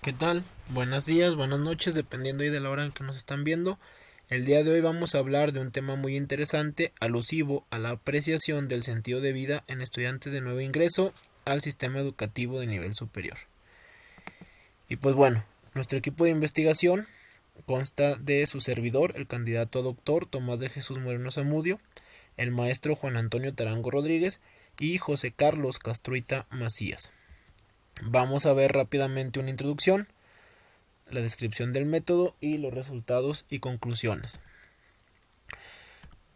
¿Qué tal? Buenos días, buenas noches, dependiendo ahí de la hora en que nos están viendo. El día de hoy vamos a hablar de un tema muy interesante, alusivo a la apreciación del sentido de vida en estudiantes de nuevo ingreso al sistema educativo de nivel superior. Y pues bueno, nuestro equipo de investigación consta de su servidor, el candidato a doctor Tomás de Jesús Moreno Zamudio, el maestro Juan Antonio Tarango Rodríguez y José Carlos Castruita Macías. Vamos a ver rápidamente una introducción, la descripción del método y los resultados y conclusiones.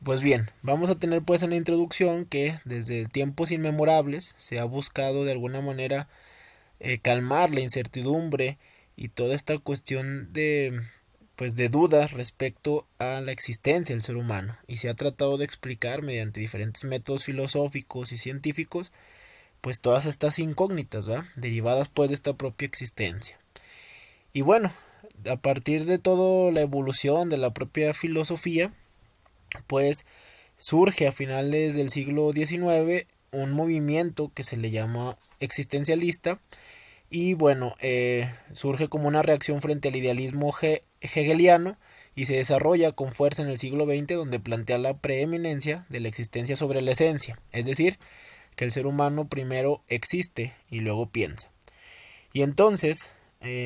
Pues bien, vamos a tener pues en la introducción que desde tiempos inmemorables se ha buscado de alguna manera calmar la incertidumbre y toda esta cuestión de dudas respecto a la existencia del ser humano, y se ha tratado de explicar mediante diferentes métodos filosóficos y científicos pues todas estas incógnitas, ¿va? Derivadas pues de esta propia existencia. Y bueno, a partir de toda la evolución de la propia filosofía, pues surge a finales del siglo XIX un movimiento que se le llama existencialista, y bueno, surge como una reacción frente al idealismo hegeliano y se desarrolla con fuerza en el siglo XX, donde plantea la preeminencia de la existencia sobre la esencia, es decir, que el ser humano primero existe y luego piensa. Y entonces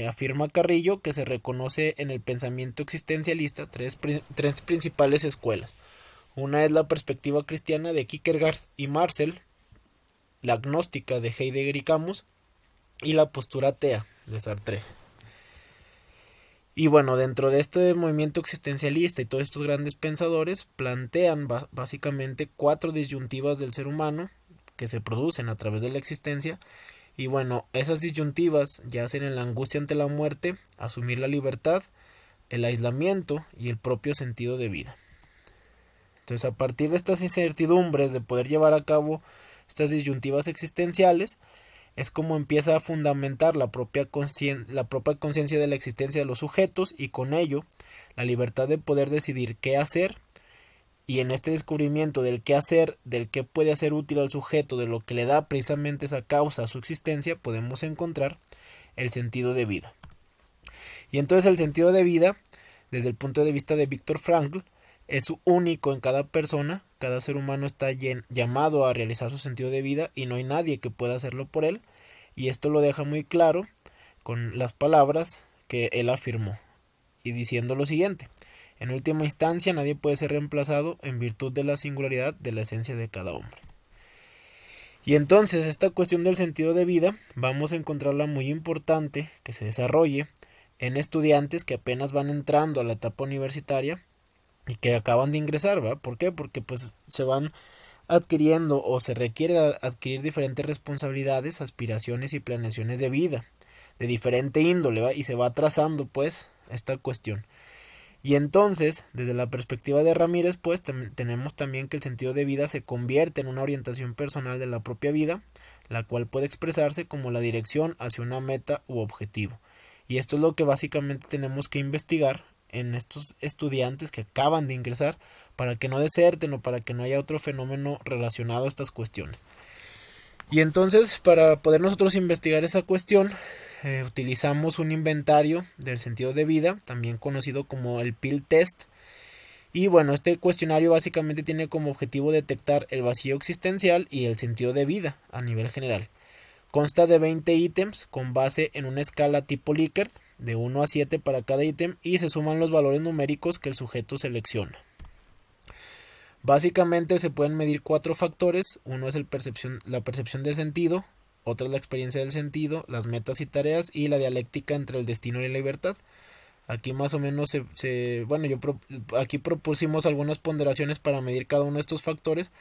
afirma Carrillo que se reconoce en el pensamiento existencialista tres principales escuelas. Una es la perspectiva cristiana de Kierkegaard y Marcel, la agnóstica de Heidegger y Camus, y la postura atea de Sartre. Y bueno, dentro de este movimiento existencialista y todos estos grandes pensadores plantean básicamente cuatro disyuntivas del ser humano que se producen a través de la existencia. Y bueno, esas disyuntivas yacen en la angustia ante la muerte, asumir la libertad, el aislamiento y el propio sentido de vida. Entonces, a partir de estas incertidumbres de poder llevar a cabo estas disyuntivas existenciales, es como empieza a fundamentar la propia conciencia de la existencia de los sujetos, y con ello la libertad de poder decidir qué hacer. Y en este descubrimiento del qué hacer, del qué puede hacer útil al sujeto, de lo que le da precisamente esa causa a su existencia, podemos encontrar el sentido de vida. Y entonces el sentido de vida, desde el punto de vista de Viktor Frankl, es único en cada persona. Cada ser humano está llamado a realizar su sentido de vida y no hay nadie que pueda hacerlo por él. Y esto lo deja muy claro con las palabras que él afirmó, y diciendo lo siguiente: en última instancia, nadie puede ser reemplazado en virtud de la singularidad de la esencia de cada hombre. Y entonces esta cuestión del sentido de vida vamos a encontrarla muy importante que se desarrolle en estudiantes que apenas van entrando a la etapa universitaria y que acaban de ingresar, ¿va? ¿Por qué? Porque pues se van adquiriendo o se requiere adquirir diferentes responsabilidades, aspiraciones y planeaciones de vida de diferente índole, ¿va? Y se va trazando pues esta cuestión. Y entonces, desde la perspectiva de Ramírez, pues tenemos también que el sentido de vida se convierte en una orientación personal de la propia vida, la cual puede expresarse como la dirección hacia una meta u objetivo. Y esto es lo que básicamente tenemos que investigar en estos estudiantes que acaban de ingresar, para que no deserten o para que no haya otro fenómeno relacionado a estas cuestiones. Y entonces, para poder nosotros investigar esa cuestión, utilizamos un inventario del sentido de vida, también conocido como el PIL Test. Y bueno, este cuestionario básicamente tiene como objetivo detectar el vacío existencial y el sentido de vida a nivel general. Consta de 20 ítems con base en una escala tipo Likert, de 1 a 7 para cada ítem, y se suman los valores numéricos que el sujeto selecciona. Básicamente se pueden medir 4 factores. Uno es la percepción del sentido, otra es la experiencia del sentido, las metas y tareas, y la dialéctica entre el destino y la libertad. Aquí más o menos aquí propusimos algunas ponderaciones para medir cada uno de estos factores,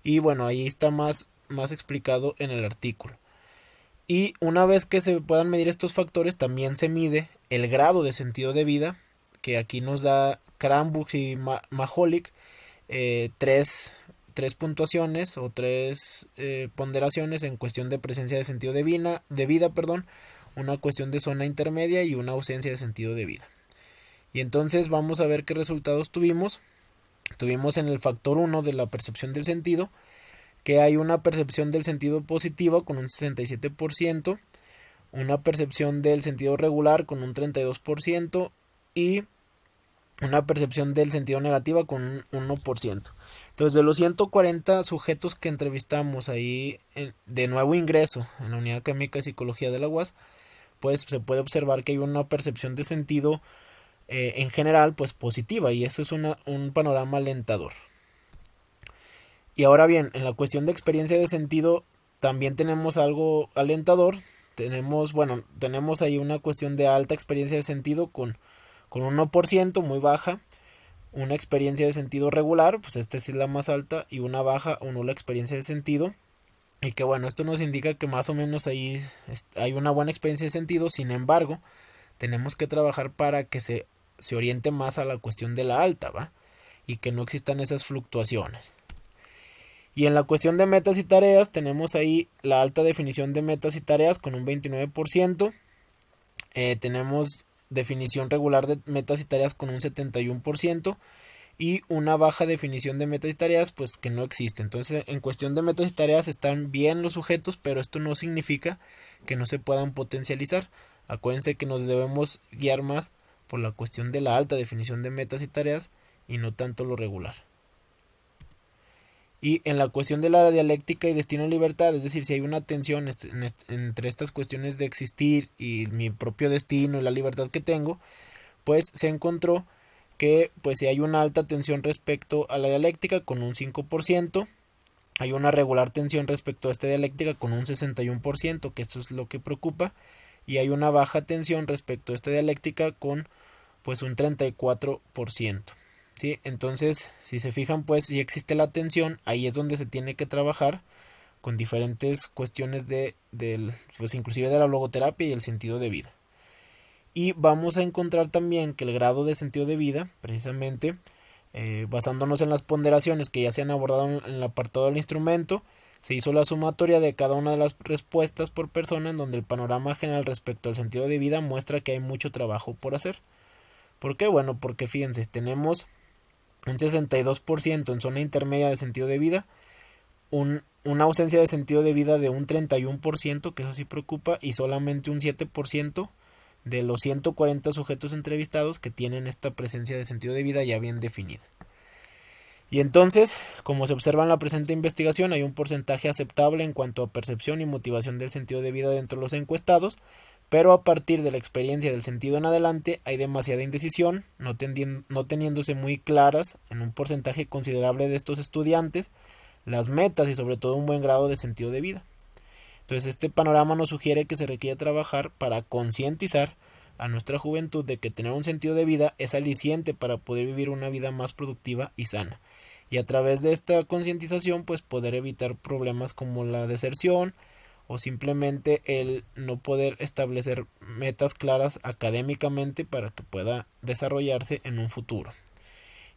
y bueno, ahí está más explicado en el artículo. Y una vez que se puedan medir estos factores, también se mide el grado de sentido de vida, que aquí nos da Cranbrook y Majolic, tres puntuaciones o tres ponderaciones en cuestión de presencia de sentido de vida, una cuestión de zona intermedia y una ausencia de sentido de vida. Y entonces vamos a ver qué resultados tuvimos. Tuvimos en el factor 1 de la percepción del sentido que hay una percepción del sentido positiva con un 67%, una percepción del sentido regular con un 32% y una percepción del sentido negativa con un 1%. Entonces, de los 140 sujetos que entrevistamos ahí de nuevo ingreso en la Unidad Académica de Psicología de la UAS, pues se puede observar que hay una percepción de sentido en general pues positiva, y eso es un panorama alentador. Y ahora bien, en la cuestión de experiencia de sentido también tenemos algo alentador. Tenemos ahí una cuestión de alta experiencia de sentido con 1%, muy baja. Una experiencia de sentido regular, pues esta es la más alta, y una baja o nula experiencia de sentido. Y que bueno, esto nos indica que más o menos ahí hay una buena experiencia de sentido. Sin embargo, tenemos que trabajar para que se oriente más a la cuestión de la alta, ¿va? Y que no existan esas fluctuaciones. Y en la cuestión de metas y tareas, tenemos ahí la alta definición de metas y tareas con un 29%. Tenemos definición regular de metas y tareas con un 71%. Y una baja definición de metas y tareas pues que no existe. Entonces, en cuestión de metas y tareas están bien los sujetos, pero esto no significa que no se puedan potencializar. Acuérdense que nos debemos guiar más por la cuestión de la alta definición de metas y tareas y no tanto lo regular. Y en la cuestión de la dialéctica y destino-libertad, es decir, si hay una tensión entre estas cuestiones de existir y mi propio destino y la libertad que tengo, pues se encontró que pues si hay una alta tensión respecto a la dialéctica con un 5%, hay una regular tensión respecto a esta dialéctica con un 61%, que esto es lo que preocupa, y hay una baja tensión respecto a esta dialéctica con pues un 34%. ¿Sí? Entonces, si se fijan, pues si existe la tensión, ahí es donde se tiene que trabajar con diferentes cuestiones pues inclusive de la logoterapia y el sentido de vida. Y vamos a encontrar también que el grado de sentido de vida, precisamente basándonos en las ponderaciones que ya se han abordado en el apartado del instrumento, se hizo la sumatoria de cada una de las respuestas por persona, en donde el panorama general respecto al sentido de vida muestra que hay mucho trabajo por hacer. ¿Por qué? Bueno, porque fíjense, tenemos un 62% en zona intermedia de sentido de vida, una ausencia de sentido de vida de un 31%, que eso sí preocupa, y solamente un 7% de los 140 sujetos entrevistados que tienen esta presencia de sentido de vida ya bien definida. Y entonces, como se observa en la presente investigación, hay un porcentaje aceptable en cuanto a percepción y motivación del sentido de vida dentro de los encuestados, pero a partir de la experiencia del sentido en adelante hay demasiada indecisión, no teniéndose muy claras en un porcentaje considerable de estos estudiantes las metas y sobre todo un buen grado de sentido de vida. Entonces este panorama nos sugiere que se requiere trabajar para concientizar a nuestra juventud de que tener un sentido de vida es aliciente para poder vivir una vida más productiva y sana. Y a través de esta concientización pues poder evitar problemas como la deserción o simplemente el no poder establecer metas claras académicamente para que pueda desarrollarse en un futuro.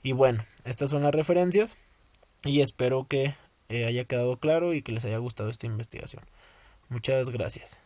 Y bueno, estas son las referencias y espero que haya quedado claro y que les haya gustado esta investigación. Muchas gracias.